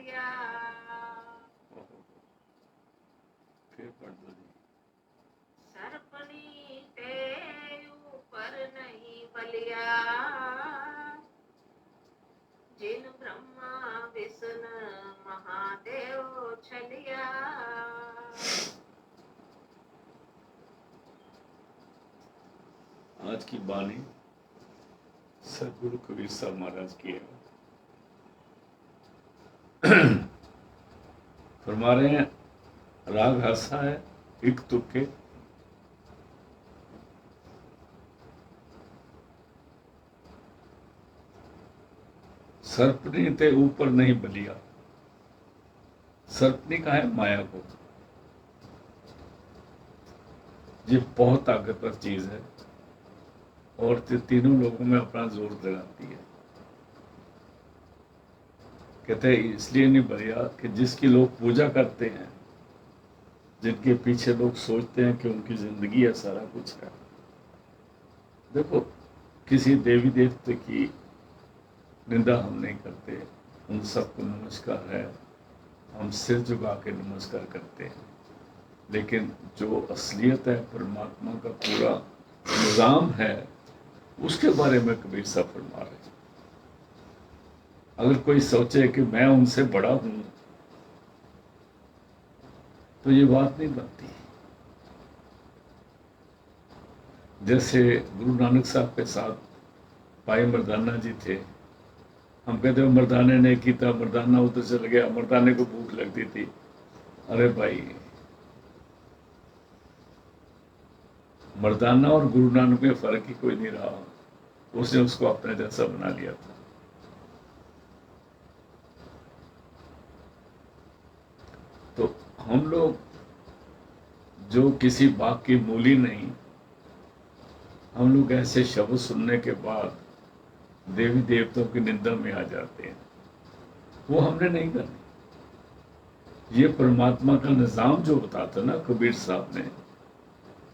छलिया। फिर पढ़ दो जी। सर्पनी ते ऊपर नहीं बलिया, जिन ब्रह्मा विष्णु महादेव छलिया। आज की वाणी सदगुरु कबीर साहब महाराज की है। फरमा रहे हैं राग हासा है एक तुक्के, सर्पनी ते ऊपर नहीं बलिया। सर्पनी का है माया को, ये बहुत ताकतवर चीज है और तीनों लोगों में अपना जोर लगाती है। कहते हैं इसलिए नहीं बलिया कि जिसकी लोग पूजा करते हैं, जिनके पीछे लोग सोचते हैं कि उनकी जिंदगी है, सारा कुछ है। देखो, किसी देवी देवते की निंदा हम नहीं करते, उन सबको नमस्कार है, हम सिर झुका के नमस्कार करते हैं। लेकिन जो असलियत है, परमात्मा का पूरा निजाम है, उसके बारे में कबीर साहब फरमा रहे हैं। अगर कोई सोचे कि मैं उनसे बड़ा हूं तो ये बात नहीं बनती। जैसे गुरु नानक साहब के साथ भाई मर्दाना जी थे, हम कहते हैं मर्दाने ने किया, मर्दाना उधर चल गया, मर्दाने को भूख लगती थी। अरे भाई, मर्दाना और गुरु नानक में फर्क ही कोई नहीं रहा, उसने उसको अपने जैसा बना लिया था। तो हम लोग जो किसी बात की मूली नहीं, हम लोग ऐसे शब्द सुनने के बाद देवी देवताओं की निंदा में आ जाते हैं। वो हमने नहीं करनी। ये परमात्मा का निजाम जो बताता ना कबीर साहब ने,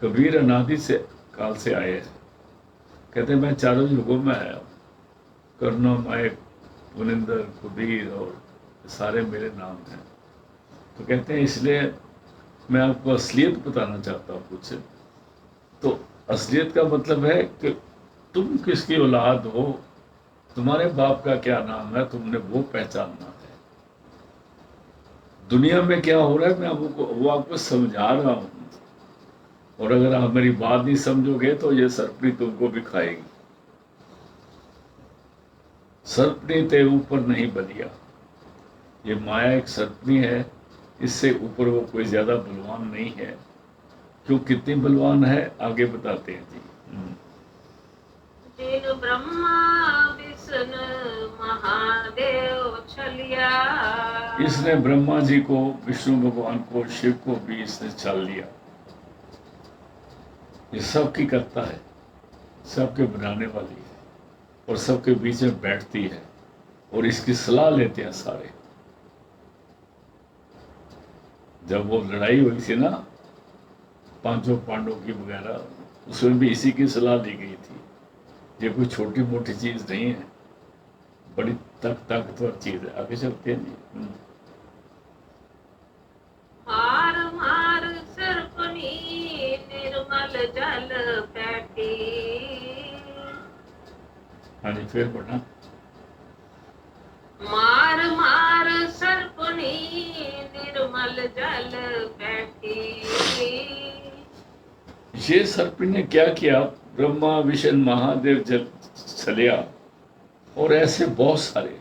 कबीर अनादि से काल से आए हैं। कहते हैं मैं चारों युगों में आया हूँ, करुणामय, मुनिंदर, कबीर और सारे मेरे नाम हैं। तो कहते हैं इसलिए मैं आपको असलियत बताना चाहता हूँ कुछ। तो असलियत का मतलब है कि तुम किसकी औलाद हो, तुम्हारे बाप का क्या नाम है, तुमने वो पहचानना है। दुनिया में क्या हो रहा है मैं वो आपको समझा रहा हूं, और अगर आप मेरी बात नहीं समझोगे तो ये सर्पनी तुमको भी खाएगी। सर्पनी ते ऊपर नहीं बलिया, ये माया एक सर्पनी है, इससे ऊपर वो कोई ज्यादा बलवान नहीं है। क्यों, कितनी बलवान है आगे बताते हैं जी। जिन ब्रह्मा विष्णु महादेव छलिया, इसने ब्रह्मा जी को, विष्णु भगवान को, शिव को भी इसने छल लिया। ये सबकी करता है, सबके बनाने वाली है और सबके बीच में बैठती है और इसकी सलाह लेते हैं सारे। जब वो लड़ाई हुई थी ना पांचों पांडवों की वगैरह, उसमें भी इसी की सलाह ली गई थी। ये कोई छोटी मोटी चीज नहीं है, बड़ी ताकतवर चीज है। आगे चलते हैं जी। मार मार सर्पनी निर्मल जल बैठी। हाँ जी, फिर पढ़ना। मार मार सर्पनी निर्मल जल बैठी। ये सर्पनी ने क्या किया, ब्रह्मा विष्णु महादेव जल छलिया और ऐसे बहुत सारे।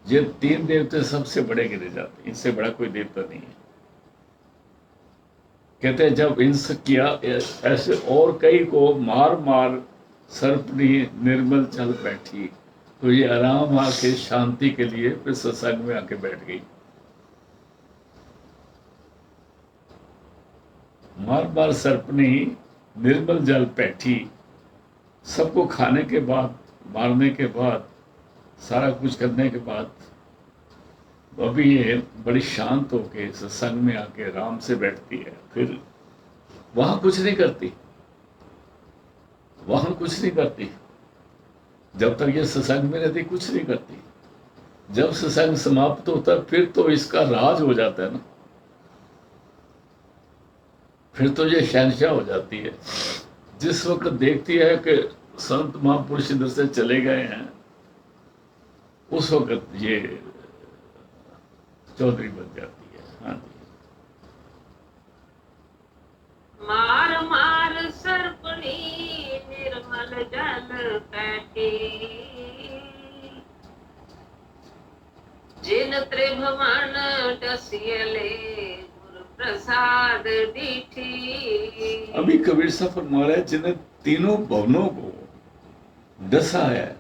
ये तीन देवते सबसे बड़े गिने जाते, इनसे बड़ा कोई देवता नहीं है। कहते हैं जब इनसे किया ऐसे और कई को मार मार सर्पनी निर्मल चल बैठी, तो ये आराम आके शांति के लिए फिर सत्संग में आके बैठ गई। मार मार सर्पनी निर्मल जल बैठी, सबको खाने के बाद, मारने के बाद, सारा कुछ करने के बाद अभी ये बड़ी शांत होके सत्संग में आके आराम से बैठती है। फिर वहां कुछ नहीं करती, वहां कुछ नहीं करती। जब तक ये सत्संग में रहती कुछ नहीं करती। जब सत्संग समाप्त होता है फिर तो इसका राज हो जाता है ना, फिर तो ये शहंशाह हो जाती है। जिस वक्त देखती है कि संत महापुरुष इधर से चले गए हैं, उस वक्त ये चौधरी बन जाती है। हाँ जी। मार मार सर्पणी निर्मल जल कैटी, जिन त्रिभुवन डसियले गुरु प्रसाद दीठी। अभी कबीर साहब फरमा रहे हैं जिन्हें तीनों भवनों को डसा है।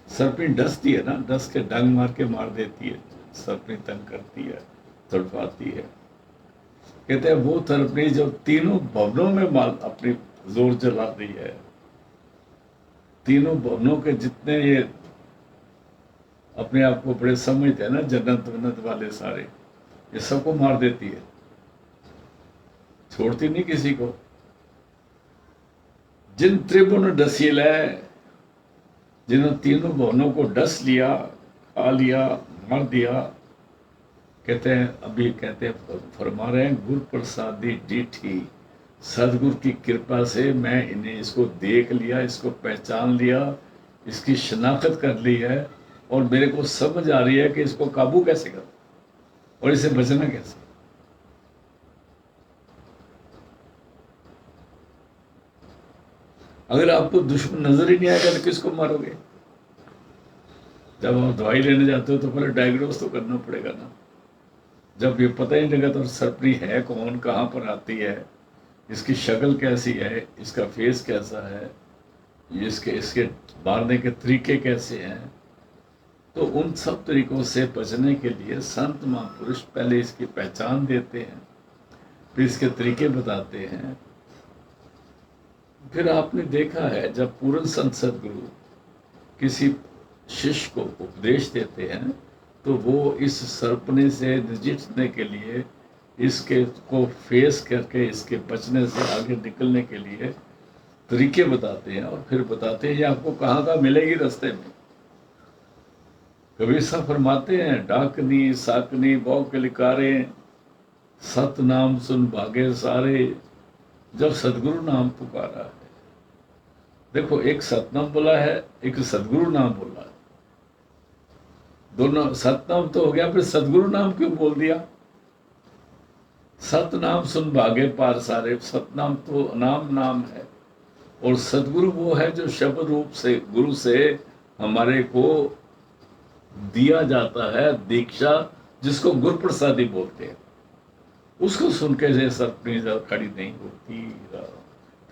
सर्पनी डसती है ना, डस के डंग मार के मार देती है, सर्पनी तंग करती है, तड़पाती है। कहते हैं वो सर्पनी जो तीनों भवनों में माल अपनी जोर चलाती है, तीनों भवनों के जितने ये अपने आप को बड़े समझते हैं ना, जन्नत वन्नत वाले सारे, ये सबको मार देती है, छोड़ती नहीं किसी को। जिन त्रिभुवन डसील है, जिन्होंने तीनों भवनों को डस लिया, खा लिया, मार दिया। कहते हैं, अभी कहते हैं, फरमा रहे हैं, गुरु प्रसादी डीठी, सदगुरु की कृपा से मैं इन्हें इसको देख लिया, इसको पहचान लिया, इसकी शनाख्त कर ली है, और मेरे को समझ आ रही है कि इसको काबू कैसे करूं और इसे बचना कैसे। अगर आपको दुश्मन नजर ही नहीं आएगा तो किसको मारोगे? जब आप दवाई लेने जाते हो तो पहले डायग्नोस तो करना पड़ेगा ना। जब ये पता ही नहीं लगा तो सर्पनी है कौन, कहाँ पर आती है, इसकी शक्ल कैसी है, इसका फेस कैसा है, इसके मारने के तरीके कैसे हैं, तो उन सब तरीकों से बचने के लिए संत महापुरुष पहले इसकी पहचान देते हैं, फिर इसके तरीके बताते हैं। फिर आपने देखा है जब पूर्ण संत सदगुरु किसी शिष्य को उपदेश देते हैं तो वो इस सर्पने से नजिठने के लिए, इसके को फेस करके इसके बचने से आगे निकलने के लिए तरीके बताते हैं, और फिर बताते हैं ये आपको कहाँ कहाँ मिलेगी रास्ते में। कबीर साहब फरमाते हैं, डाकनी साकनी बहु के लिकारे, सत नाम सुन भागे सारे, जब सदगुरु नाम पुकारा है। देखो, एक सतनाम बोला है, एक सदगुरु नाम बोला है, दोनों सतनाम तो हो गया, फिर सदगुरु नाम क्यों बोल दिया? सतनाम सुन भागे पार सारे, सतनाम तो नाम है, और सदगुरु वो है जो शब्द रूप से गुरु से हमारे को दिया जाता है दीक्षा, जिसको गुरु प्रसादी बोलते हैं। उसको सुन के से सर्पनी खड़ी नहीं होती।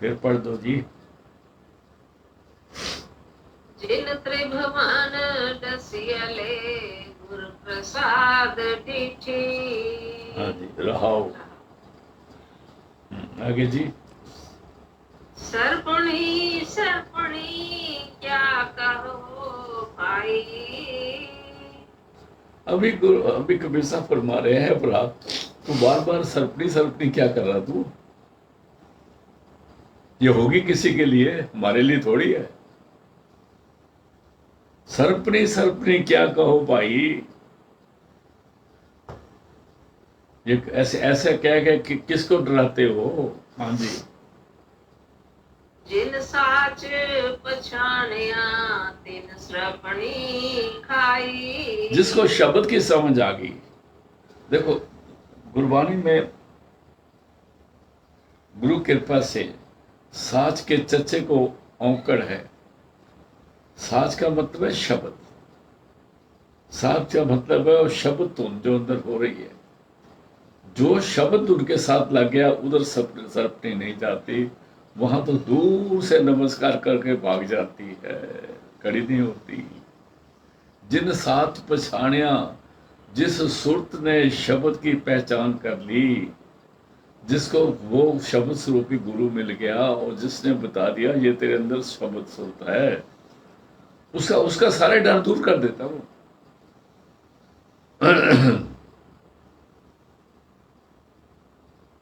फिर पढ़ दो जी। जिन त्रिभुवन डसियले गुरु प्रसाद डीठी। हाँ जी, रहाओ। आगे जी। सर्पणी सर्पणी क्या कहो भाई। अभी कबीर साहब फरमा रहे हैं, भला तू बार बार सर्पनी सर्पनी क्या कर रहा तू? ये होगी किसी के लिए, हमारे लिए थोड़ी है। सर्पनी सर्पनी क्या कहो भाई, ये ऐसे ऐसे कह के किसको डराते हो? हाँ जी। जिन साच पछाणिया तिन सर्पणी खाई। जिसको शब्द की समझ आ गई। देखो, गुरबाणी में गुरु कृपा से साच के चच्चे को औंकड़ है। साच का मतलब है शब्द, साच का मतलब है शब्द धुन जो अंदर हो रही है। जो शब्द उनके साथ लग गया, उधर सर्पनी नहीं जाती, वहां तो दूर से नमस्कार करके भाग जाती है, खड़ी नहीं होती। जिन साथ पछाणिया, जिस सुरत ने शब्द की पहचान कर ली, जिसको वो शब्द स्वरूपी गुरु मिल गया और जिसने बता दिया ये तेरे अंदर शब्द सुरत है, उसका सारे डर दूर कर देता वो।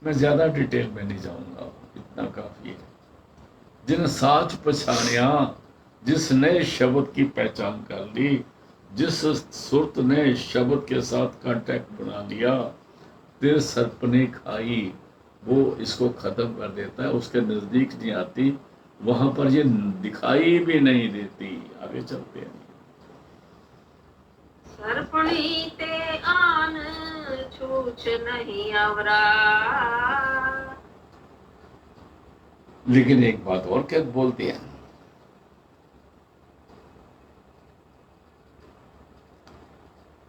मैं ज्यादा डिटेल में नहीं जाऊंगा, इतना काफी है। जिन साच पछाणिया, जिसने शब्द की पहचान कर ली, जिस सुरत ने शब्द के साथ कांटेक्ट बना लिया, फिर सर्प ने खाई, वो इसको खत्म कर देता है, उसके नजदीक नहीं आती, वहां पर ये दिखाई भी नहीं देती। आगे चलते हैं। सरपणी ते आन छूछ नहीं आवरा। लेकिन एक बात और क्या बोलती है,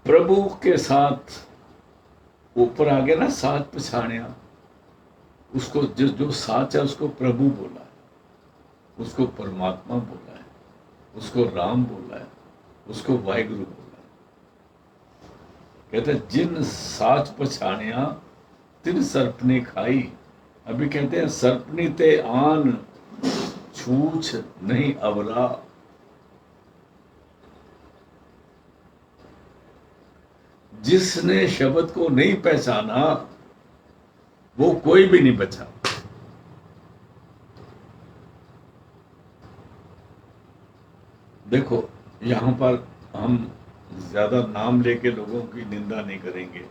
प्रभु के साथ ऊपर आ गया ना, साथ पछाड़िया, उसको जो जो साच है उसको प्रभु बोला है, उसको परमात्मा बोला है, उसको राम बोला है, उसको वाहिगुरु बोला है। कहते हैं जिन साच पछाड़िया तिन सर्प ने खाई। अभी कहते हैं सर्पनी ते आन छूछ नहीं अवरा। जिसने शब्द को नहीं पहचाना वो कोई भी नहीं बचा। देखो यहां पर हम ज्यादा नाम लेके लोगों की निंदा नहीं करेंगे,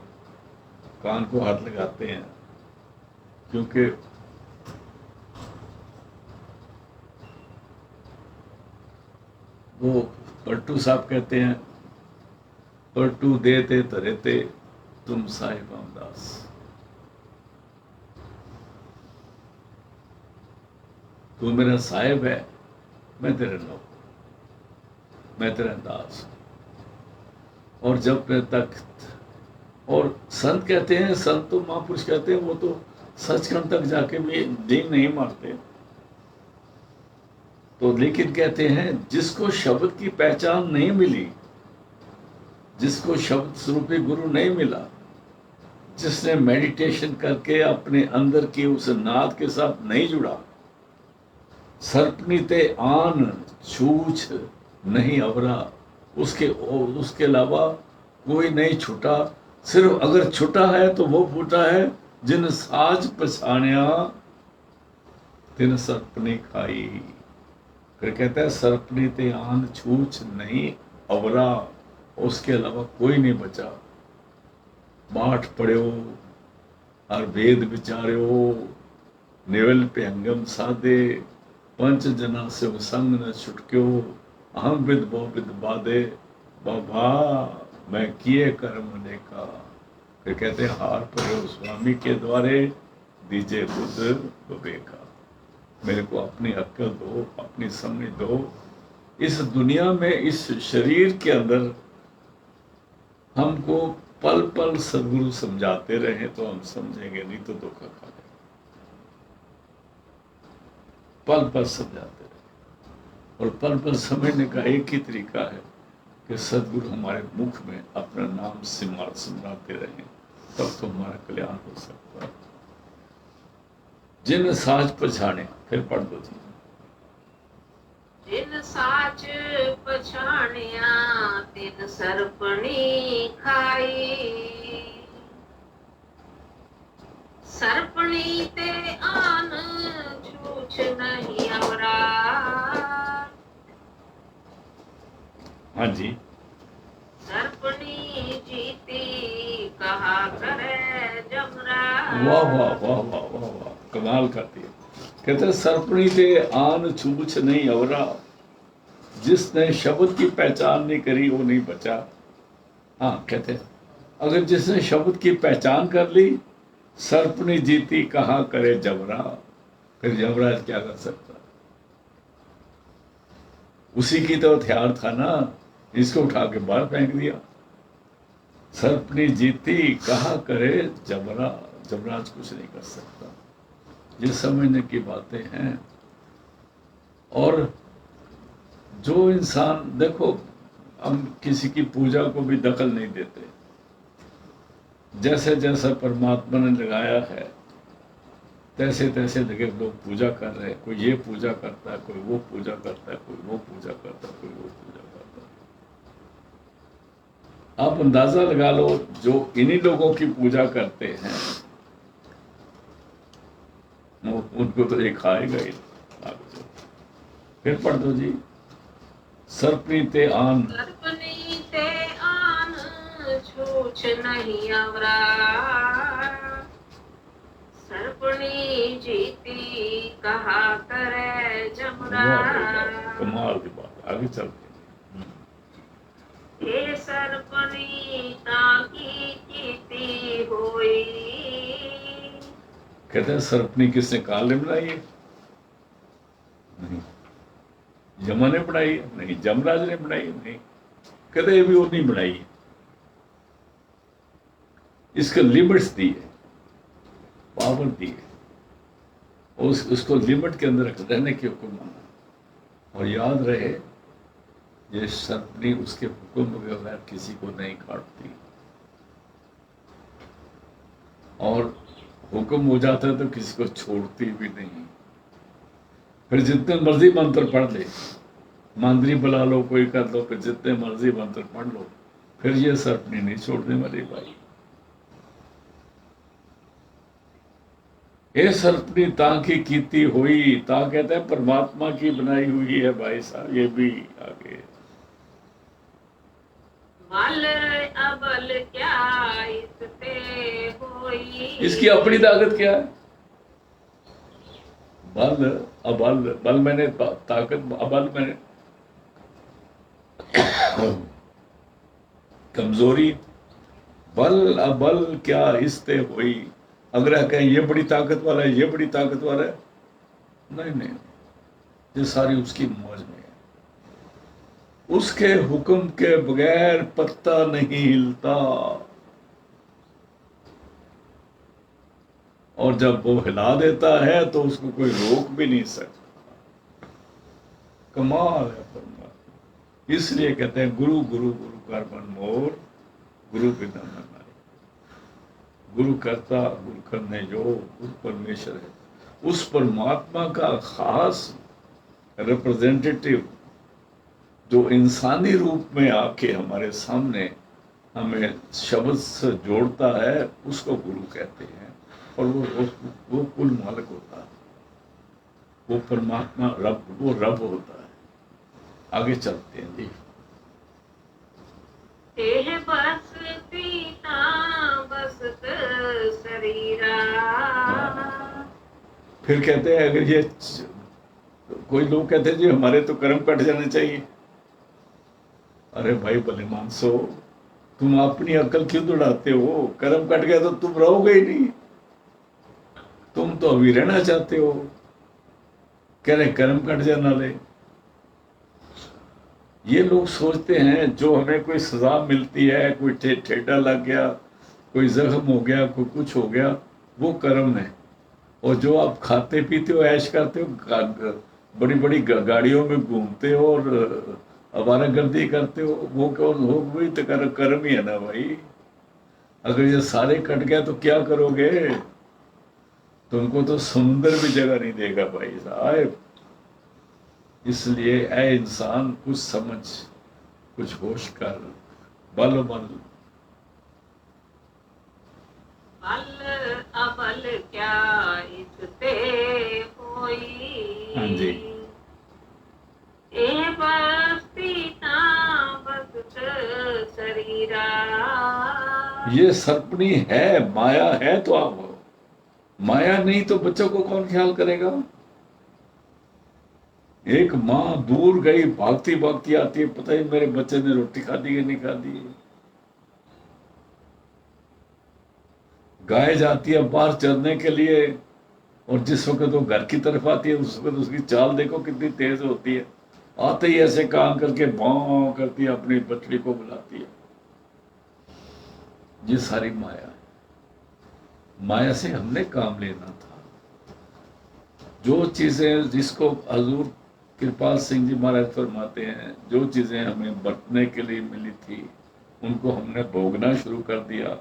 कान को हाथ लगाते हैं, क्योंकि वो पलटू साहब कहते हैं, पलटू देते तरेते तुम साहिब रामदास। तू मेरा साहिब है, मैं तेरा नौकर, मैं तेरा दास। और जब तक, और संत कहते हैं, संत तो महापुरुष कहते हैं, वो तो सचखंड तक जाके भी डींग नहीं मारते। तो लेकिन कहते हैं जिसको शब्द की पहचान नहीं मिली, जिसको शब्द स्वरूपी गुरु नहीं मिला, जिसने मेडिटेशन करके अपने अंदर की उस नाद के साथ नहीं जुड़ा, सर्पनीते आन छूछ नहीं अवरा, उसके अलावा कोई नहीं छूटा। सिर्फ अगर छूटा है तो वो फूटा है जिन साज पछाणिया तिन सर्पनी खाई। फिर कहता है सर्पनी ते आन छूछ नहीं अवरा, उसके अलावा कोई नहीं बचा। पाठ पढ़ो और वेद विचार्यो, निवल पे अंगम साधे, पंच जना से संग न छुटक्यो, अहम विद बो विद बाधे, बाबा मैं किए कर्म नेका। फिर कहते हैं हार पढ़ो स्वामी के द्वारे, दीजे बुद्ध विवेका। मेरे को अपनी अक्ल दो, अपनी समझ दो। इस दुनिया में, इस शरीर के अंदर हमको पल पल सदगुरु समझाते रहे तो हम समझेंगे, नहीं तो धोखा खा जाएंगे। पल पल समझाते रहे, और पल पल समझने का एक ही तरीका है कि सदगुरु हमारे मुख में अपना नाम सिमराते रहे, तब तो हमारा कल्याण हो सकता है। जिन साज पछाणे, फिर पढ़ दो जी। जिन साच पछाणिया तिन सर्पणी खाई। सर्पणी ते आन छूछ नहीं अवरा। हाँ जी। सर्पणी जीती कहा करे जमरा। वाह वाह वाह वाह वाह वाह, कमाल करती है। कहते सर्पणी ते आन छूछ नहीं अवरा, जिसने शब्द की पहचान नहीं करी वो नहीं बचा। हाँ कहते हैं अगर जिसने शब्द की पहचान कर ली, सर्पणी जीती कहा करे जबरा। फिर जबराज क्या कर सकता, उसी की तो हथियार था ना, इसको उठा के बाहर फेंक दिया। सर्पनी जीती कहा करे जबरा, जबराज कुछ नहीं कर सकता। ये समझने की बातें हैं। और जो इंसान, देखो हम किसी की पूजा को भी दखल नहीं देते, जैसे जैसा परमात्मा ने लगाया है तैसे तैसे लगे लोग पूजा कर रहे हैं। कोई ये पूजा करता है, कोई वो पूजा करता है, कोई वो पूजा करता है, कोई वो पूजा करता है। आप अंदाजा लगा लो जो इन्हीं लोगों की पूजा करते हैं उनको तो एक खाएगा ही। फिर पढ़ दो जी। सर्पनी ते आन, सर्पणी ते छूछ नहीं आवरा, सर्पणी जीती कहा करे जमरा। कमाल की बात, आगे चलते हैं। हे सर्पणी ताकी कीती होई, कहते हैं सर्पणी किसने, काल ने बनाई है? नहीं। यमा ने बनाई है? नहीं। जमराज ने बनाई है? नहीं। कहते ये भी वो नहीं बनाई है, इसको लिमिट्स दी है, पावर दी है, उसको लिमिट के अंदर रहने के हुक्म माना। और याद रहे, ये सर्पणी उसके हुक्म के बगैर किसी को नहीं काटती, और हुक्म हो जाता है तो किसी को छोड़ती भी नहीं। फिर जितने मर्जी मंत्र पढ़ ले, मांदरी बुला लो, कोई कर लो, फिर जितने मर्जी मंत्र पढ़ लो, फिर ये सर्पणी नहीं छोड़ने वाली भाई। ये सर्पणी ताकि कीती हुई, ता कहते हैं परमात्मा की बनाई हुई है भाई साहब। ये भी आगे बल अबल क्या इसते होई, इसकी अपनी ताकत क्या है? बल अबल, बल मैंने ताकत, अबल मैंने कमजोरी। बल अबल क्या इसते हुई, अगर कहें ये बड़ी ताकत वाला है, ये बड़ी ताकत वाला है, नहीं नहीं, ये सारी उसकी मौज में है। उसके हुक्म के बगैर पत्ता नहीं हिलता, और जब वो हिला देता है तो उसको कोई रोक भी नहीं सकता। कमाल है परमात्मा। इसलिए कहते हैं गुरु गुरु गुरु कर मन मोर, गुरु बिना मन नाई। गुरु करता गुरु करने जो, गुरु परमेश्वर है। उस परमात्मा का खास रिप्रेजेंटेटिव जो इंसानी रूप में आके हमारे सामने हमें शब्द से जोड़ता है, उसको गुरु कहते हैं। और वो कुल मालिक होता है, वो परमात्मा रब, वो रब होता है। आगे चलते हैं जी। तेह बस पीता बसत शरीरा, फिर कहते हैं, अगर ये कोई लोग कहते हैं जी हमारे तो कर्म कट जाने चाहिए। अरे भाई भले मानसो, तुम अपनी अकल क्यों दौड़ाते हो? कर्म कट गया तो तुम रहोगे ही नहीं, तुम तो अभी रहना चाहते हो। कह रहे कर्म कट जाना ले। ये लोग सोचते हैं जो हमें कोई सजा मिलती है, कोई ठेडा लग गया, कोई जख्म हो गया, कोई कुछ हो गया, वो कर्म है। और जो आप खाते पीते हो, ऐश करते हो, बड़ी बड़ी गाड़ियों में घूमते हो और आवारागर्दी करते हो, वो वही तो कर्म ही है ना भाई। अगर ये सारे कट गया तो क्या करोगे? तुमको तो समुंदर भी जगह नहीं देगा भाई साहब। इसलिए ऐ इंसान, कुछ समझ, कुछ होश कर। बल बल बल अबल क्या इसते होई, हाँ जी। ए बस पीता बसत शरीरा। ये सर्पणी है, माया है तो आप, माया नहीं तो बच्चों को कौन ख्याल करेगा? एक माँ दूर गई, भागती भागती आती है, पता ही मेरे बच्चे ने रोटी खा दी कि नहीं खा दी। गाय जाती है बाहर चरने के लिए, और जिस वक्त वो घर की तरफ आती है, उस वक्त उसकी चाल देखो कितनी तेज होती है। आते ही ऐसे काम करके भाव करती है, अपनी बछड़ी को बुलाती है। ये सारी माया है। माया से हमने काम लेना था। जो चीजें, जिसको हजूर कृपाल सिंह जी महाराज फरमाते हैं, जो चीजें हमें बरतने के लिए मिली थी, उनको हमने भोगना शुरू कर दिया।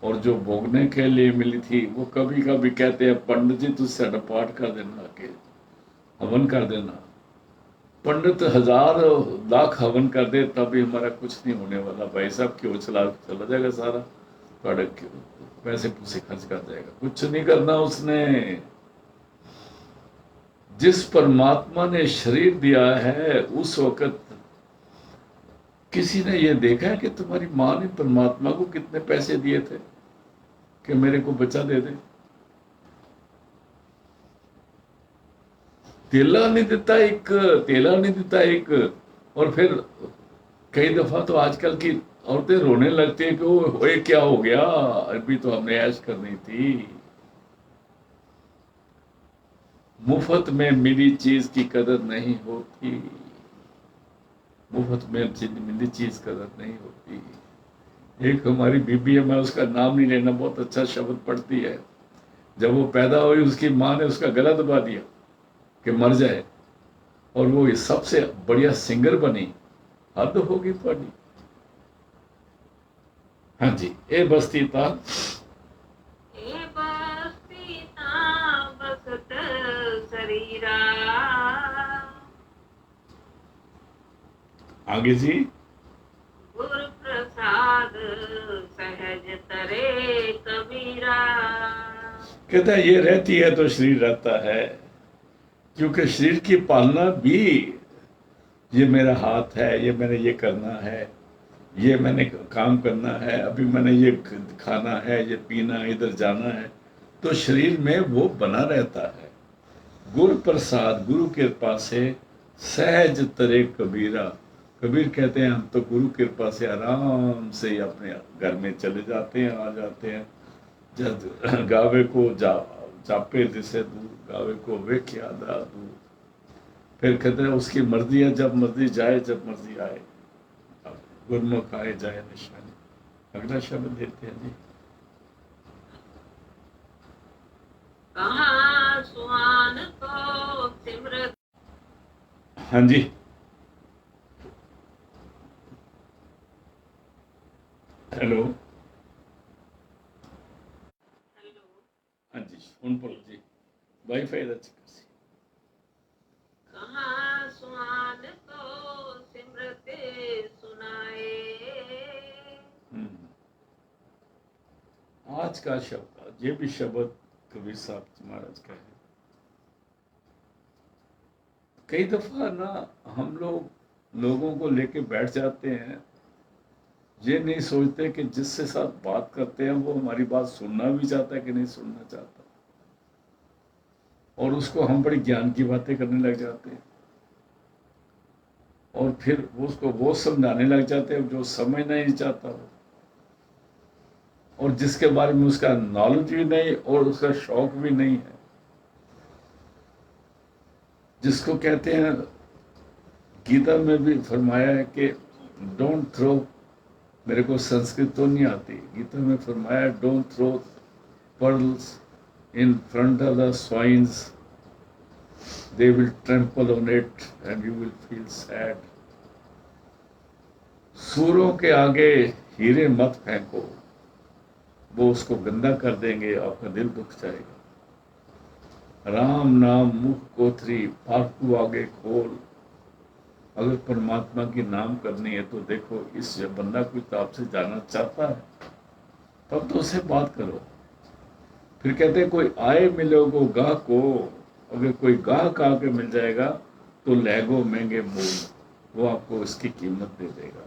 और जो भोगने के लिए मिली थी, वो कभी कभी कहते हैं पंडित जी तुझसे पाठ कर देना, के हवन कर देना। पंडित 1000 लाख हवन कर दे तब भी हमारा कुछ नहीं होने वाला भाई साहब। क्यों चला जाएगा सारा, पैसे पूसे खर्च कर जाएगा, कुछ नहीं करना उसने। जिस परमात्मा ने शरीर दिया है, उस वक्त किसी ने ये देखा है कि तुम्हारी माँ ने परमात्मा को कितने पैसे दिए थे कि मेरे को बच्चा दे दे? तेला नहीं देता एक, तेला नहीं देता एक। और फिर कई दफा तो आजकल की औरतें रोने लगती हैं कि वो ओए क्या हो गया, अभी तो हमने ऐश करनी थी। मुफ्त में मिली चीज की कदर नहीं होती, मुफ्त में मिली चीज कदर नहीं होती। एक हमारी बीबी है, मैं उसका नाम नहीं लेना, बहुत अच्छा शब्द पढ़ती है। जब वो पैदा हुई उसकी माँ ने उसका गला दबा दिया कि मर जाए, और वो इस सबसे बढ़िया सिंगर बनी। हद होगी थोड़ी। हाँ जी, ए बस्ती था ए बस्ती ता बसत शरीरा, आगे जी। गुर प्रसाद सहज तरे कबीरा। कहता है ये रहती है तो शरीर रहता है, क्योंकि शरीर की पालना भी, ये मेरा हाथ है, ये मैंने ये करना है, ये मैंने काम करना है, अभी मैंने ये खाना है, ये पीना है, इधर जाना है, तो शरीर में वो बना रहता है। गुरु प्रसाद, गुरु कृपा से सहज तरे कबीरा। कबीर कहते हैं हम तो गुरु कृपा से आराम से अपने घर में चले जाते हैं, आ जाते हैं। जब गावे को जापे दिसे दूर, गावे को वेख्या दा दूर। फिर कहते हैं उसकी मर्जी है, जब मर्जी जाए, जब मर्जी आए, गुरमुख आए जाए निशानी। अगला शब्द देते हैं जी। कहाँ सुहान को सिमरत। हाँ जी, हेलो। हेलो, हाँ जी, फोन पर जी, वाईफाई अच्छी खासी। कहाँ सुहान को सिमरत सुनाए। आज का शब्द, ये भी शब्द कबीर साहब महाराज का है। कई दफा ना हम लोगों को लेके बैठ जाते हैं, ये नहीं सोचते कि जिससे साथ बात करते हैं वो हमारी बात सुनना भी चाहता है कि नहीं सुनना चाहता, और उसको हम बड़ी ज्ञान की बातें करने लग जाते हैं, और फिर उसको वो समझाने लग जाते हैं जो समझना ही नहीं चाहता वो, और जिसके बारे में उसका नॉलेज भी नहीं और उसका शौक भी नहीं है। जिसको कहते हैं, गीता में भी फरमाया है कि डोंट थ्रो, मेरे को संस्कृत तो नहीं आती, गीता में फरमाया don't throw pearls in front of the swines, they will trample on it and you will feel sad. सूरों के आगे हीरे मत फेंको, वो उसको गंदा कर देंगे, आपका दिल दुख जाएगा। राम नाम मुख कोथरी, फालतू आगे खोल। अगर परमात्मा की नाम करनी है तो देखो, इस बंदा कोई तो आपसे जाना चाहता है तब तो उससे बात करो। फिर कहते हैं कोई आए मिलो को गाह को, अगर कोई गाहक आके मिल जाएगा तो लहगो महंगे मोल, वो आपको इसकी कीमत दे देगा।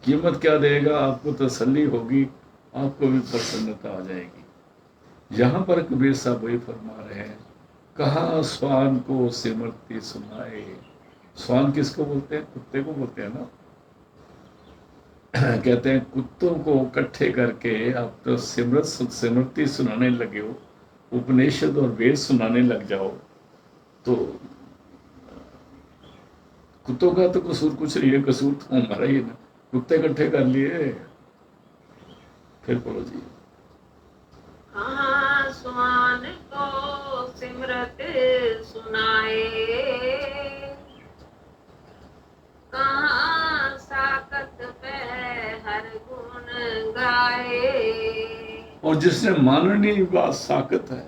कीमत क्या देगा? आपको तसल्ली होगी, आपको भी प्रसन्नता आ जाएगी। यहाँ पर कबीर साहब वही फरमा रहे हैं, कहा स्वान को सिमरती सुनाए। स्वान किसको बोलते हैं? कुत्ते को बोलते हैं ना। कहते हैं कुत्तों को इकट्ठे करके आप तो सिमरती सुनाने लगे हो, उपनिषद और वेद सुनाने लग जाओ, तो कुत्तों का तो कसूर कुछ नहीं है, कसूर तो हमारा ही है ना, कुत्ते इकट्ठे कर लिए। फिर बोलो जी। कहाँ सुहान को सिमरत सुनाए, कहाँ साकत पे हर गुण गाए। और जिसने माननी बात साकत है,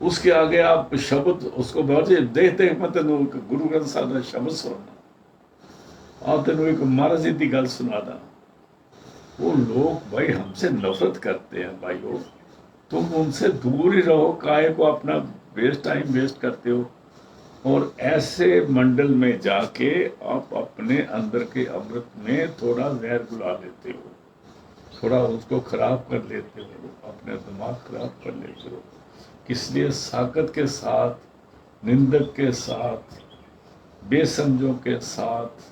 उसके आगे आप शब्द उसको बाजे देखते मैं तेन गुरु ग्रंथ साहब का शब्द सुनाना, आप तेन एक महाराज जी की गल सुनाना। वो लोग भाई हमसे नफरत करते हैं भाइयों, तुम उनसे दूर ही रहो, काहे को अपना वेस्ट टाइम वेस्ट करते हो। और ऐसे मंडल में जाके आप अपने अंदर के अमृत में थोड़ा जहर घुला लेते हो, थोड़ा उसको खराब कर लेते हो, अपने दिमाग खराब कर लेते हो। इसलिए साकत के साथ, निंदक के साथ, बेसमझों के साथ,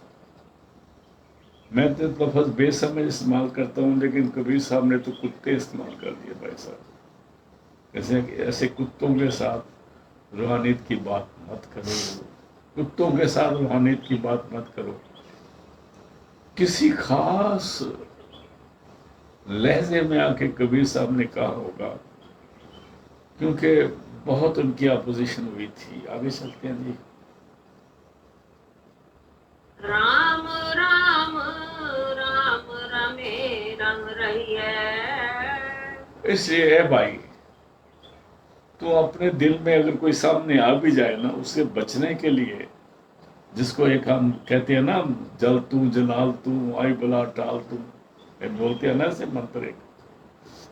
मैं तो लफ्ज बेसमझ इस्तेमाल करता हूँ, लेकिन कबीर साहब ने तो कुत्ते इस्तेमाल कर दिए भाई साहब। ऐसे कुत्तों के साथ रूहानियत की बात मत करो, कुत्तों के साथ रूहानियत की बात मत करो। किसी खास लहजे में आके कबीर साहब ने कहा होगा, क्योंकि बहुत उनकी अपोजिशन हुई थी। आगे चलते हैं जी। राम राम राम रमे रम रहिए। इसलिए है भाई, तो अपने दिल में अगर कोई सामने आ भी जाए ना, उससे बचने के लिए, जिसको एक हम कहते हैं ना, जल तू जलाल तू आई बला टाल तू, बोलते हैं ना ऐसे मंत्र एक,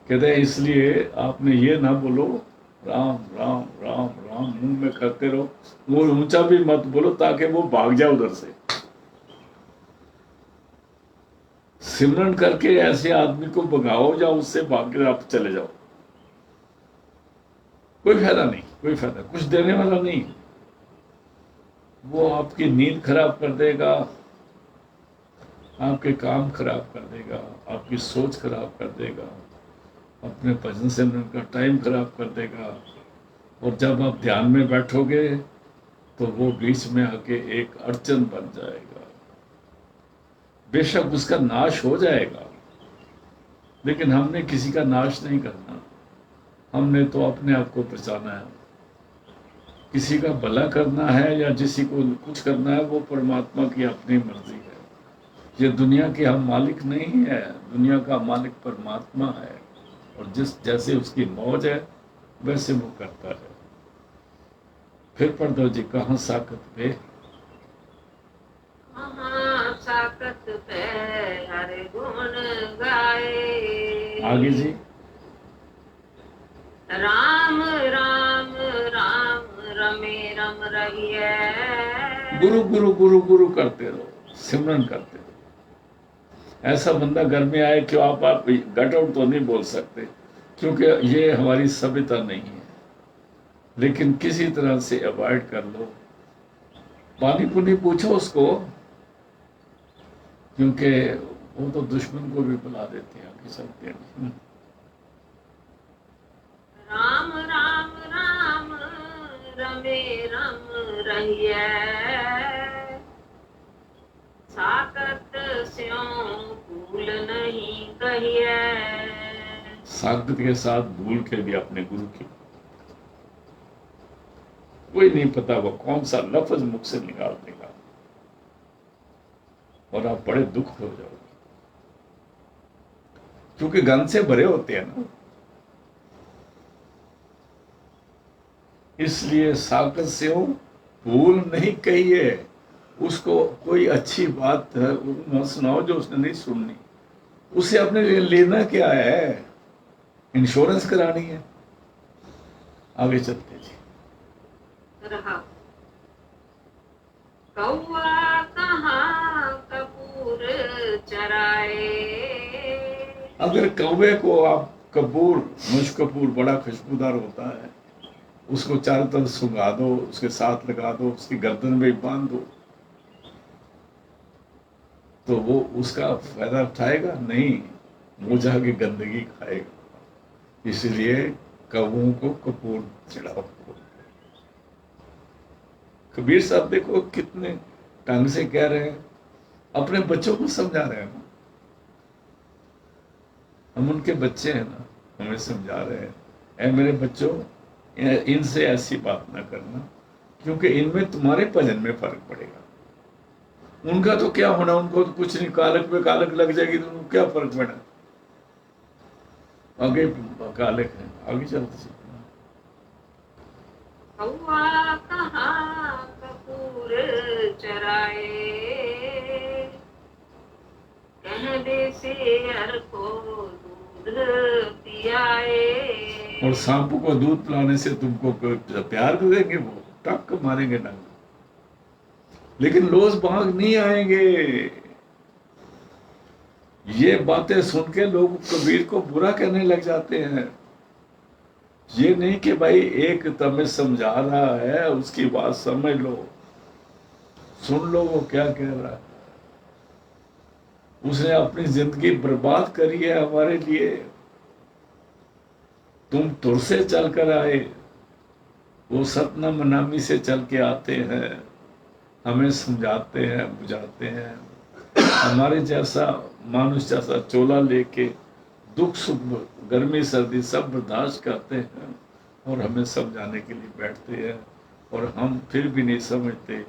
कहते हैं इसलिए आपने ये ना बोलो राम राम राम राम, मुंह में करते रहो, वो ऊंचा भी मत बोलो ताकि वो भाग जाए उधर से। सिमरन करके ऐसे आदमी को भगाओ या उससे भाग के आप चले जाओ, कोई फायदा नहीं, कोई फायदा, कुछ देने वाला नहीं। वो आपकी नींद खराब कर देगा, आपके काम खराब कर देगा, आपकी सोच खराब कर देगा, अपने भजन सिमरन का टाइम खराब कर देगा। और जब आप ध्यान में बैठोगे तो वो बीच में आके एक अड़चन बन जाएगा। बेशक उसका नाश हो जाएगा, लेकिन हमने किसी का नाश नहीं करना, हमने तो अपने आप को बचाना है। किसी का भला करना है या किसी को कुछ करना है, वो परमात्मा की अपनी मर्जी है। ये दुनिया के हम मालिक नहीं है, दुनिया का मालिक परमात्मा है, और जिस जैसे उसकी मौज है वैसे वो करता है। फिर पढ़ दो जी, कहाँ साकत पे, कहाँ साकत पे हरे गुण गाए। आगे जी, राम राम राम रमे रम रहिए। गुरु गुरु गुरु गुरु करते रहो, सिमरन करते रहो। ऐसा बंदा घर में आए कि आप गट आउट तो नहीं बोल सकते, क्योंकि ये हमारी सभ्यता नहीं है, लेकिन किसी तरह से अवॉइड कर लो। पानी पुनी पूछो उसको, क्योंकि वो तो दुश्मन को भी बुला देते हैं। आगे चलते हैं। राम राम राम रमे रम रहिए। साकत स्यों भूल नहीं कहिए। साकत के साथ भूल के भी अपने गुरु की, कोई नहीं पता वो कौन सा लफ्ज मुख से निकाल देगा और आप बड़े दुख हो जाओगे, क्योंकि गंध से भरे होते हैं ना। इसलिए साकत से हो भूल नहीं कहिए। उसको कोई अच्छी बात है मत सुनाओ जो उसने नहीं सुननी। उसे अपने लिए लेना क्या है, इंश्योरेंस करानी है। आगे चलते जी। रहा कौआ कहाँ कपूर चराए। अगर कौवे को आप कपूर, मुश्क कपूर बड़ा खुशबूदार होता है, उसको चारों तरफ सुंघा दो, उसके साथ लगा दो, उसकी गर्दन में बांध दो, तो वो उसका फायदा उठाएगा नहीं, मुंह जाके गंदगी खाएगा। इसलिए कौओं को कपूर चढ़ाओ। कबीर साहब देखो कितने ढंग से कह रहे हैं, अपने बच्चों को समझा रहे हैं। हम उनके बच्चे हैं ना, हमें समझा रहे हैं, ऐ मेरे बच्चों, इनसे ऐसी बात ना करना, क्योंकि इनमें तुम्हारे भजन में फर्क पड़ेगा। उनका तो क्या होना, उनको तो कुछ नहीं, कालक पे कालक लग जाएगी तो उनको क्या फर्क पड़ा। आगे कालक है, आगे चलते कौआ कहाँ कपूर चराए। कह दे शेर को दूध पियाए। और सांप को दूध पिलाने से तुमको प्यार कर देंगे, वो टक मारेंगे डंग। लेकिन लोग भाग नहीं आएंगे। ये बातें सुन के लोग कबीर को बुरा कहने लग जाते हैं। ये नहीं कि भाई एक तुम्हें समझा रहा है, उसकी बात समझ लो, सुन लो वो क्या कह रहा है। उसने अपनी जिंदगी बर्बाद करी है हमारे लिए। तुम तुर से चल कर आए, वो सतनाम मनामी से चल के आते हैं, हमें समझाते हैं, बुझाते हैं। हमारे जैसा मानुष जैसा चोला लेके दुख सुख गर्मी सर्दी सब बर्दाश्त करते हैं और हमें समझाने के लिए बैठते हैं, और हम फिर भी नहीं समझते।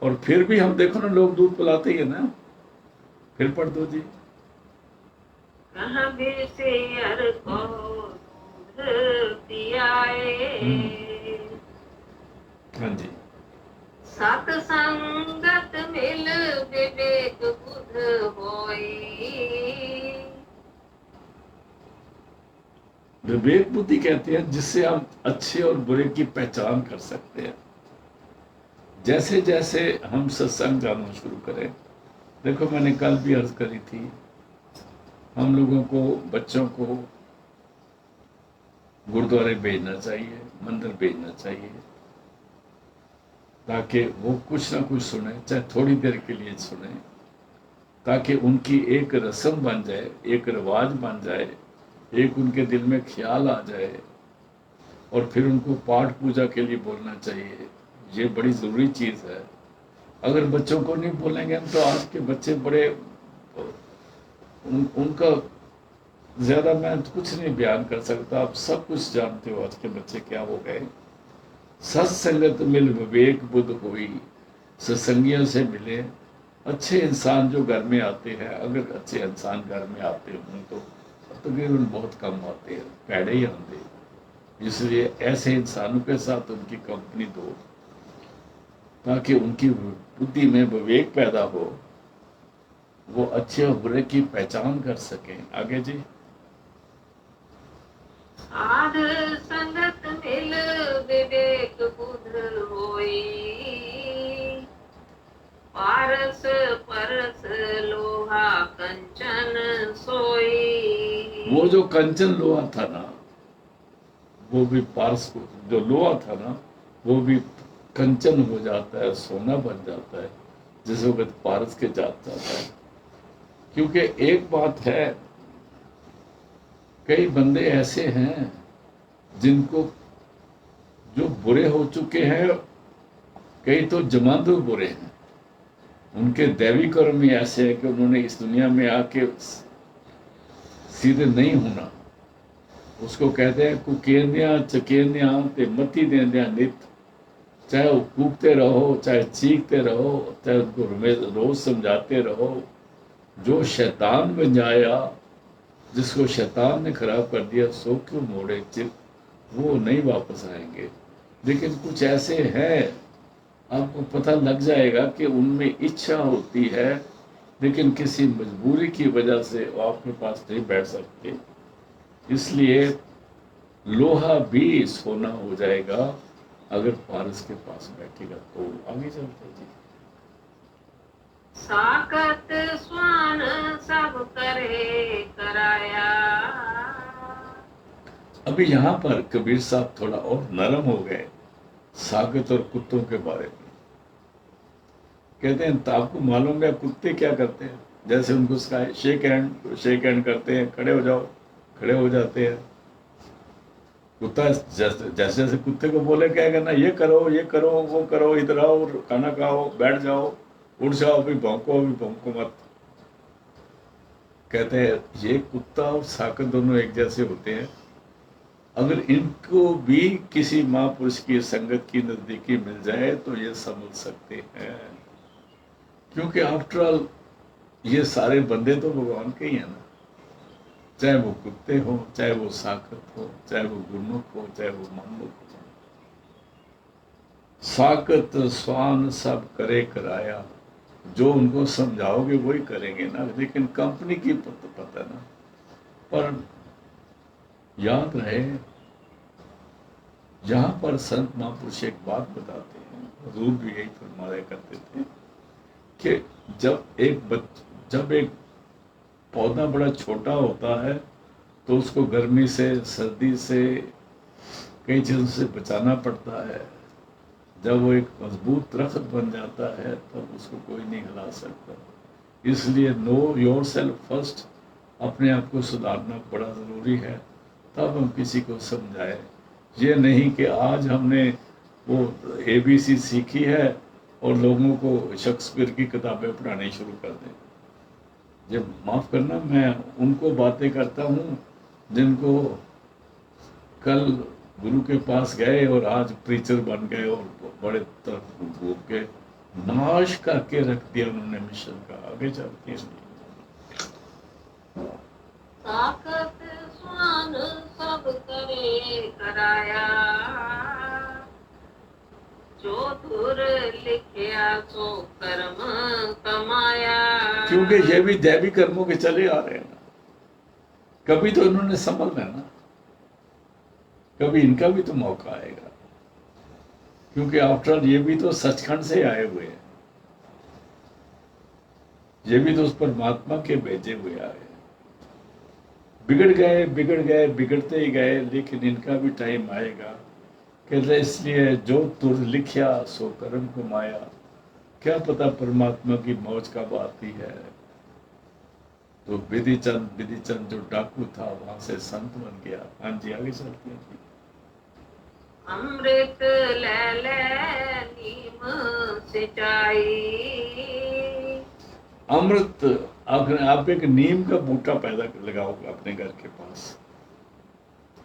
और फिर भी हम देखो ना, लोग दूध पिलाते ही है ना। फिर पढ़ दो जी। कहाँ भी से हर को दूध पियाए, हाँ जी। सत संगत मिल विवेक बुध होई। विवेक बुद्धि कहते हैं जिससे हम अच्छे और बुरे की पहचान कर सकते हैं। जैसे जैसे हम सत्संग जानना शुरू करें, देखो मैंने कल भी अर्ज करी थी, हम लोगों को बच्चों को गुरुद्वारे भेजना चाहिए, मंदिर भेजना चाहिए, ताकि वो कुछ ना कुछ सुने, चाहे थोड़ी देर के लिए सुने, ताकि उनकी एक रस्म बन जाए, एक रिवाज बन जाए, एक उनके दिल में ख्याल आ जाए। और फिर उनको पाठ पूजा के लिए बोलना चाहिए। ये बड़ी ज़रूरी चीज़ है। अगर बच्चों को नहीं बोलेंगे हम, तो आज के बच्चे बड़े उनका ज़्यादा मैं कुछ नहीं बयान कर सकता। आप सब कुछ जानते हो आज के बच्चे क्या हो गए। सत्संगत मिल विवेक बुद्ध हुई, सत्संगियों से मिले। अच्छे इंसान जो घर में आते हैं, अगर अच्छे इंसान घर में आते हों तो तकरीबन बहुत कम आते हैं, पैड़े ही आते। इसलिए ऐसे इंसानों के साथ उनकी कंपनी दो, ताकि उनकी बुद्धि में विवेक पैदा हो, वो अच्छे और बुरे की पहचान कर सकें। आगे जी। साध संगत मिल विवेक बुध होई, पारस परस लोहा कंचन सोई। वो जो कंचन लोहा था ना, वो भी पारस को, जो लोहा था ना, वो भी कंचन हो जाता है, सोना बन जाता है जिस वक्त पारस के जाता है। क्योंकि एक बात है, कई बंदे ऐसे हैं जिनको, जो बुरे हो चुके हैं, कई तो जमांदू बुरे हैं। उनके दैवी कर्म ही ऐसे है कि उन्होंने इस दुनिया में आके सीधे नहीं होना। उसको कहते हैं कुकेन्या चकेन्या ते मती देंद्या नित। चाहे वो कूकते रहो, चाहे चीखते रहो, चाहे उनको रोज समझाते रहो। जो शैतान बन जाया, जिसको शैतान ने खराब कर दिया, सो क्यों मोड़े चित, वो नहीं वापस आएंगे। लेकिन कुछ ऐसे हैं, आपको पता लग जाएगा कि उनमें इच्छा होती है, लेकिन किसी मजबूरी की वजह से वो आपके पास नहीं बैठ सकते। इसलिए लोहा भी सोना हो जाएगा अगर पारस के पास बैठेगा। तो आगे चलते जी। साकत स्वान सब करे कराया। अभी यहाँ पर कबीर साहब थोड़ा और नरम हो गए साकत और कुत्तों के बारे में। कहते हैं, तो आपको मालूम है कुत्ते क्या करते हैं? जैसे उनको शेक हैंड करते हैं, खड़े हो जाओ, खड़े हो जाते हैं। कुत्ता जैसे जैसे कुत्ते को बोले क्या करना, ये करो, वो करो, इधर आओ, खाना खाओ, बैठ जाओ, उठ जाओ, अभी भौंको मत। कहते हैं ये कुत्ता और साकत दोनों एक जैसे होते हैं। अगर इनको भी किसी महापुरुष की संगत की नजदीकी मिल जाए तो ये समझ सकते हैं। क्योंकि आफ्टर ऑल ये सारे बंदे तो भगवान के ही हैं ना। चाहे वो कुत्ते हो, चाहे वो साकत हो, चाहे वो गुरमुख हो, चाहे वो मनमुख हो। साकत स्वान सब करे कराया। जो उनको समझाओगे वही करेंगे ना, लेकिन कंपनी की पता ना। पर याद रहे, यहां पर संत महापुरुष एक बात बताते हैं, हजूर भी यही फरमाया करते थे कि जब एक पौधा बड़ा छोटा होता है तो उसको गर्मी से, सर्दी से, कई चीज़ों से बचाना पड़ता है। जब वो एक मजबूत दरख्त बन जाता है तब उसको कोई नहीं हिला सकता। इसलिए नो योर सेल्फ फर्स्ट, अपने आप को सुधारना बड़ा ज़रूरी है, तब हम किसी को समझाएं। ये नहीं कि आज हमने वो ABC सीखी है और लोगों को शेक्सपियर की किताबें पढ़ानी शुरू कर दें। जब माफ़ करना, मैं उनको बातें करता हूँ जिनको कल गुरु के पास गए और आज प्रीचर बन गए और बड़े तरफ घूम के नाश करके रख दिया उन्होंने मिशन का। आगे चलते हैं। ताकत स्वान सब करे कराया, जो धुर लिखिया सो कर्म कमाया। क्योंकि ये भी दैवी कर्मों के चले आ रहे हैं ना, कभी तो इन्होंने संभलना है ना, कभी इनका भी तो मौका आएगा। क्योंकि आफ्टर ऑल ये भी तो सचखंड से आए हुए हैं, ये भी तो उस परमात्मा के भेजे हुए आए। बिगड़ गए बिगड़ते ही गए, लेकिन इनका भी टाइम आएगा। कहते इसलिए जो तुर लिखिया सो कर्म कमाया। क्या पता परमात्मा की मौज कब आती है। तो विधि चंद जो डाकू था वहां से संत बन गया। हाँ जी, आगे चलते हैं। अमृत ले ले नीम सिंचाई। अमृत, आप एक नीम का बूटा पैदा लगाओ अपने घर के पास,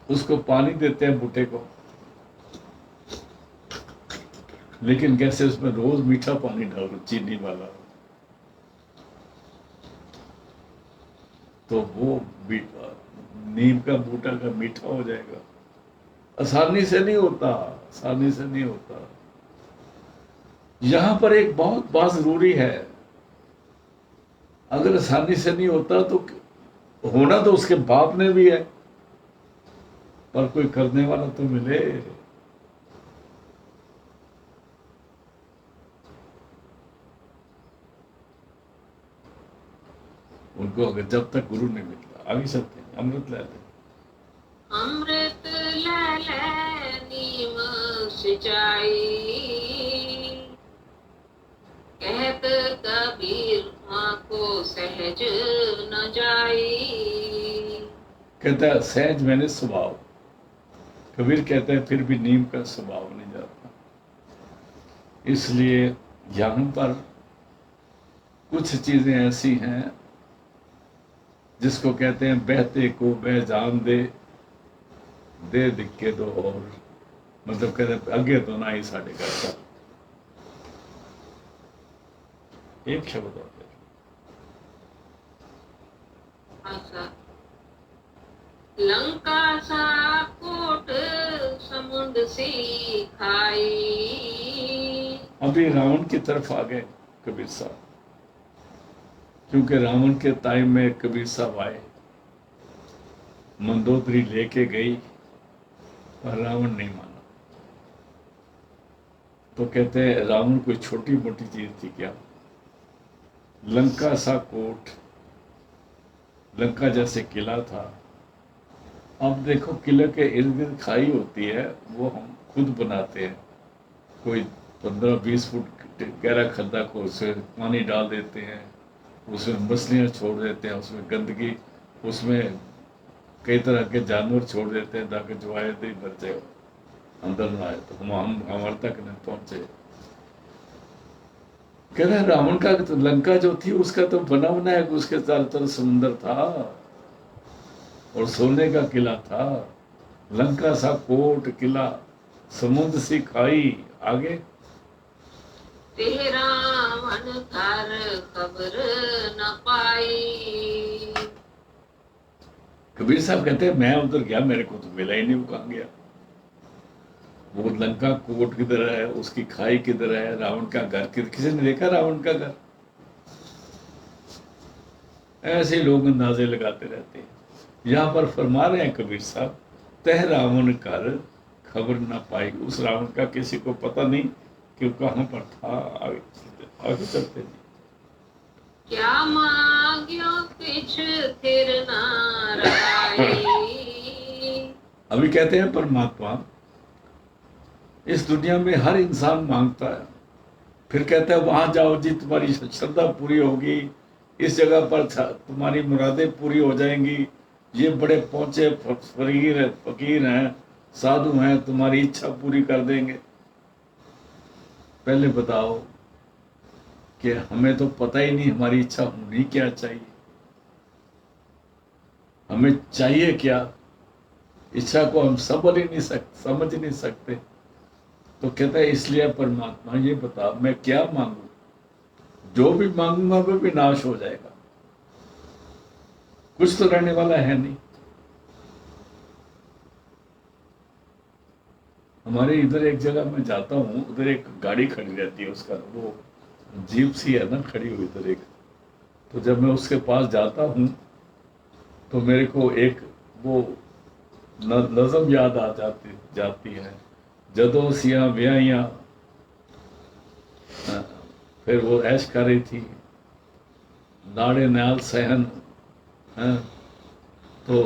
उसको पानी देते हैं बूटे को, लेकिन कैसे उसमें रोज मीठा पानी डालो, चीनी वाला, तो वो नीम का बूटा का मीठा हो जाएगा। आसानी से नहीं होता। यहां पर एक बहुत बात जरूरी है, अगर आसानी से नहीं होता तो होना तो उसके बाप ने भी है, पर कोई करने वाला तो मिले। उनको अगर जब तक गुरु नहीं मिलता। आगे चलते हैं। अमृत ले ले नीम सिंचाई। कहत कबीर माँ को सहज न जाई। कहता है सहज मैंने स्वभाव, कबीर कहता है फिर भी नीम का स्वभाव नहीं जाता। इसलिए यहाँ पर कुछ चीजें ऐसी हैं जिसको कहते हैं बहते को बह जान दे दिक्के दो, और मतलब कहते हैं अगे तो ना ही साढ़े घर का। एक शब्द और लंका सा कोट समुद्र सी खाई। अभी रावण की तरफ आ गए कबीर साहब, क्योंकि रावण के टाइम में कबीर साहब आए, मंदोदरी लेके गई पर रावण नहीं माना। तो कहते हैं रावण कोई छोटी मोटी चीज थी क्या। लंका सा कोट, लंका जैसे किला था। अब देखो किले के इर्द गिर्द खाई होती है, वो हम खुद बनाते हैं। कोई 15-20 फुट गहरा खड्डा को उसमें पानी डाल देते हैं, उसमें मछलियाँ छोड़ देते हैं, उसमें गंदगी, उसमें कई तरह के जानवर छोड़ देते हैं ताकि जो आए थे मर जाए, अंदर ना आए। तो हम हमारे तक नहीं पहुंचे। कह रहे रावण का तो लंका जो थी उसका तो बना बनाया, उसके चारों तरफ समुद्र था और सोने का किला था। लंका सा कोट किला, समुद्र सी खाई। आगे रावण घर खबर न पाई। कबीर साहब कहते हैं मैं उधर गया, मेरे को तो मिला ही नहीं, वो कहाँ गया। वो लंका कोट किधर है, उसकी खाई किधर है, रावण का घर किसी ने देखा रावण का घर। ऐसे लोग अंदाजे लगाते रहते हैं। यहाँ पर फरमा रहे हैं कबीर साहब, तह रावण कर खबर ना पाई। उस रावण का किसी को पता नहीं कि वो कहाँ पर था। आगे चलते जी। क्या मांग्यो किछ थिर ना रहाई। अभी कहते हैं परमात्मा इस दुनिया में हर इंसान मांगता है, फिर कहता है वहां जाओ जी, तुम्हारी श्रद्धा पूरी होगी, इस जगह पर तुम्हारी मुरादें पूरी हो जाएंगी, ये बड़े पहुंचे फकीर हैं, साधु हैं, तुम्हारी इच्छा पूरी कर देंगे। पहले बताओ कि हमें तो पता ही नहीं हमारी इच्छा होनी क्या चाहिए, हमें चाहिए क्या, इच्छा को हम समझ नहीं सकते। तो कहता है इसलिए परमात्मा ये बता मैं क्या मांगू, जो भी मांगूंगा वो भी नाश हो जाएगा, कुछ तो रहने वाला है नहीं। हमारे इधर एक जगह मैं जाता हूँ, उधर एक गाड़ी खड़ी रहती है, उसका वो जीप सी है ना खड़ी हुई इधर एक। तो जब मैं उसके पास जाता हूँ तो मेरे को एक वो नज़म याद आ जाती है, जदों सिया ब्याहियां फिर वो ऐश कर रही थी, नाड़े नाल सहन, तो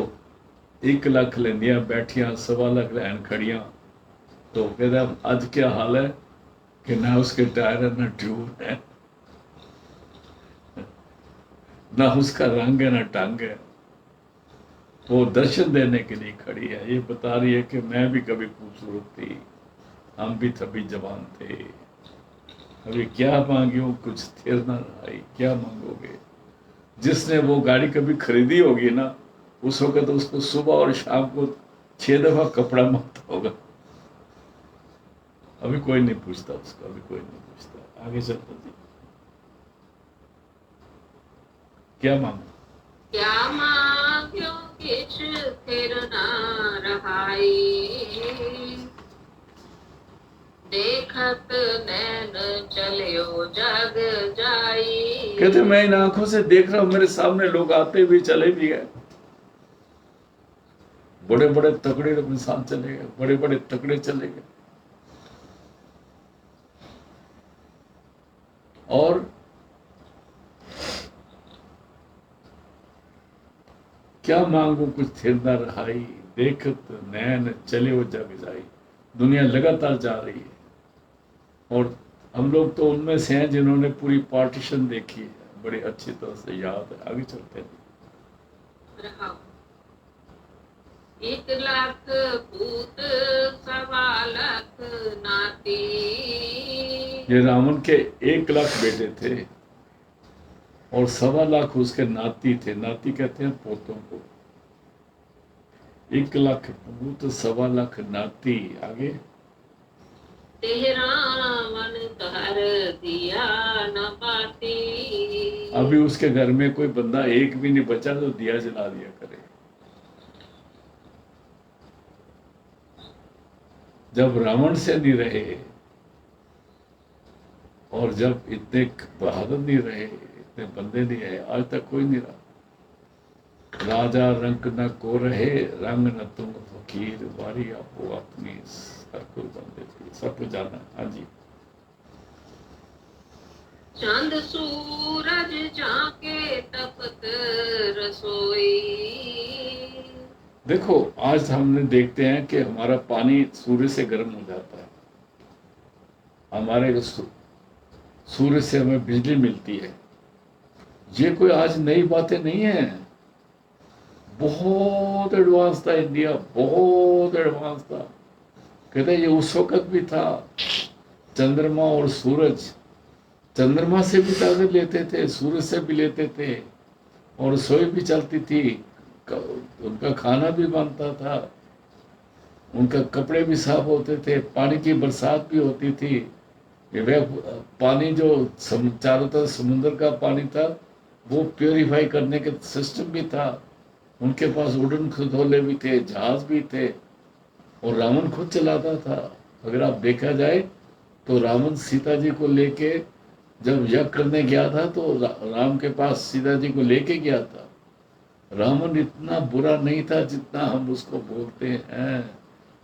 1 लाख लेंदियां बैठियां 1.25 लाख लैन खड़ियां। तो कहता आज क्या हाल है कि ना उसके टायर है ना ट्यूब है, ना उसका रंग है ना टंग है, वो दर्शन देने के लिए खड़ी है। ये बता रही है कि मैं भी कभी खूबसूरत थी, हम भी तभी जवान थे, अभी क्या मांगियो कुछ थिर ना रहाई। क्या मांगोगे? जिसने वो गाड़ी कभी खरीदी होगी ना, उस वक्त तो उसको सुबह और शाम को 6 दफा कपड़ा मारता होगा। अभी कोई नहीं पूछता उसको, अभी कोई नहीं पूछता। आगे चलते जी। क्या मांगो? क्या मांग्यो किछ थिर ना रहाई। देखत नैन चलियो जग जाई। कहते मैं इन आंखों से देख रहा हूं, मेरे सामने लोग आते भी चले भी गए, बड़े बड़े तगड़े इंसान चले गए, बड़े बड़े तगड़े चले गए, और क्या मांगू कुछ थिर ना रहाई। देखत नैन चले वो जग जाई। दुनिया लगातार जा रही है, और हम लोग तो उनमें से हैं जिन्होंने पूरी पार्टीशन देखी है, बड़ी अच्छी तरह से याद है। आगे चलते हैं। 1 लाख पूत 1.25 लाख नाती। ये रावण के 1 लाख बेटे थे और 1.25 लाख उसके नाती थे। नाती कहते हैं पोतों को। 1 लाख पूत 1.25 लाख नाती। आगे रावण धर दिया न पाती। अभी उसके घर में कोई बंदा एक भी नहीं बचा तो दिया जला दिया करे। जब रावण से नहीं रहे और जब इतने बहादुर नहीं रहे, इतने बंदे नहीं आए, आज तक कोई नहीं रहा। राजा रंग न को रहे, रंग न तुम फकीर, वारी आपो अपनी सरकुल बंदे थी। सब कुछ जाना। हाँ जी। चंद सूरज झांके तपत रसोई। देखो आज हमने देखते हैं कि हमारा पानी सूर्य से गर्म हो जाता है, हमारे सूर्य से हमें बिजली मिलती है। ये कोई आज नई बातें नहीं है, बहुत एडवांस था इंडिया, बहुत एडवांस था। कहते हैं ये उस वक्त भी था। चंद्रमा और सूरज, चंद्रमा से भी ताकत लेते थे, सूरज से भी लेते थे, और रसोई भी चलती थी, उनका खाना भी बनता था, उनका कपड़े भी साफ होते थे, पानी की बरसात भी होती थी। वह पानी जो चारों तरफ समुद्र का पानी था वो प्योरीफाई करने के सिस्टम भी था। उनके पास उड़न खटोले भी थे, जहाज भी थे, और रावण खुद चलाता था। अगर आप देखा जाए तो रावण सीता जी को लेके जब यज्ञ करने गया था तो राम के पास सीता जी को लेके गया था। रावण इतना बुरा नहीं था जितना हम उसको बोलते हैं।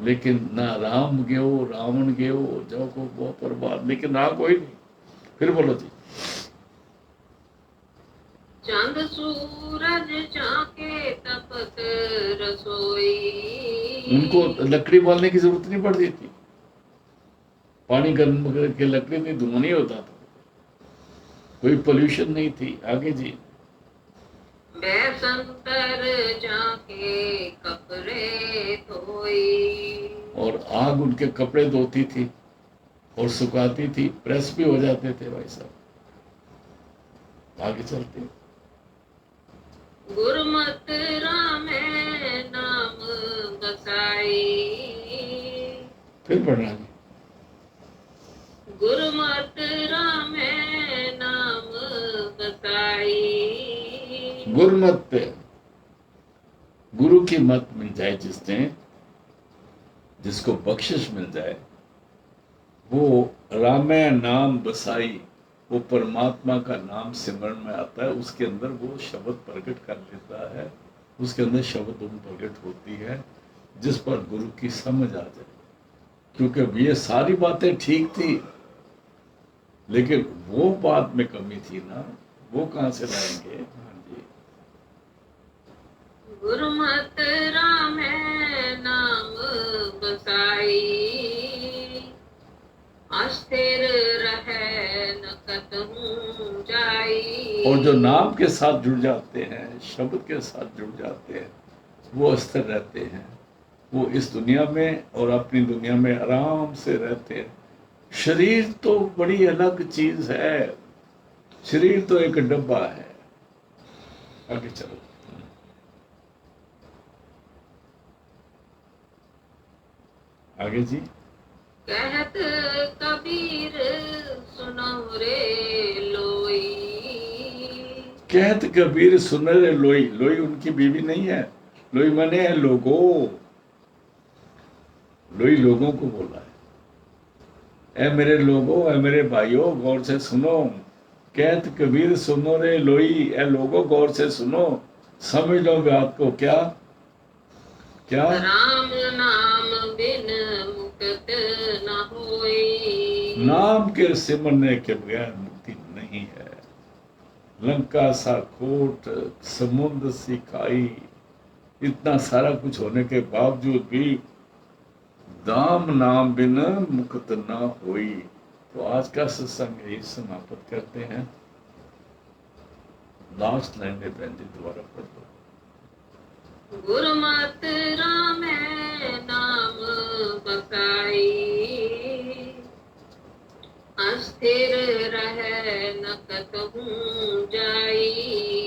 लेकिन ना राम गयो रावण गयो जो को वो बर्बाद, लेकिन रहा कोई नहीं। फिर बोलो जी। चांद सूरज झांके तपत रसोई। उनको लकड़ी बालने की जरूरत नहीं पड़ती थी, पानी गर्म करके लकड़ी में धुआं नहीं होता था, कोई पोल्यूशन नहीं थी। आगे जी। बैसंतर झांके कपड़े धोई। और आग उनके कपड़े धोती थी और सुखाती थी, प्रेस भी हो जाते थे भाई साहब। आगे चलते। गुरमत राम नाम बसाई। फिर पढ़ना है। गुरमत राम नाम बसाई। गुरमत पे गुरु की मत मिल जाए, जिसको बख्शिश मिल जाए, वो रामे नाम बसाई, वो परमात्मा का नाम सिमरण में आता है, उसके अंदर वो शब्द प्रकट कर लेता है, उसके अंदर शब्द प्रकट होती है, जिस पर गुरु की समझ आ जाए। क्योंकि ये सारी बातें ठीक थी, लेकिन वो बात में कमी थी ना, वो कहां से लाएंगे। हाँ जी। गुरमत राम नाम बसाई। अस्थिर रहे न कतहूँ जाई। और जो नाम के साथ जुड़ जाते हैं, शब्द के साथ जुड़ जाते हैं, वो अस्थिर रहते हैं, वो इस दुनिया में और अपनी दुनिया में आराम से रहते हैं। शरीर तो बड़ी अलग चीज है, शरीर तो एक डब्बा है। आगे चलो। आगे जी। कहत कबीर सुनो रे लोई। कहत कबीर सुन रे लोई। लोई उनकी बीवी नहीं है, लोई माने है लोगों। लोई लोगों को बोला है। ऐ मेरे लोगों, ऐ मेरे भाइयों, गौर से सुनो। कहत कबीर सुनो रे लोई, ऐ लोगों गौर से सुनो, समझ लो बात को। क्या क्या? राम नाम बिन मुक्त न होई। नाम के सिमरने के बगैर मुक्ति नहीं है। लंका सा कोट, समुद्र सी खाई, इतना सारा कुछ होने के बावजूद भी दाम नाम बिन मुक्त ना होई। तो आज का सत्संग यही समाप्त करते हैं। लास्ट लाइन में बहन जी दोबारा पढ़ दो। गुरमत राम नाम बसाई। अस्थिर रहे न कतहूँ जाई।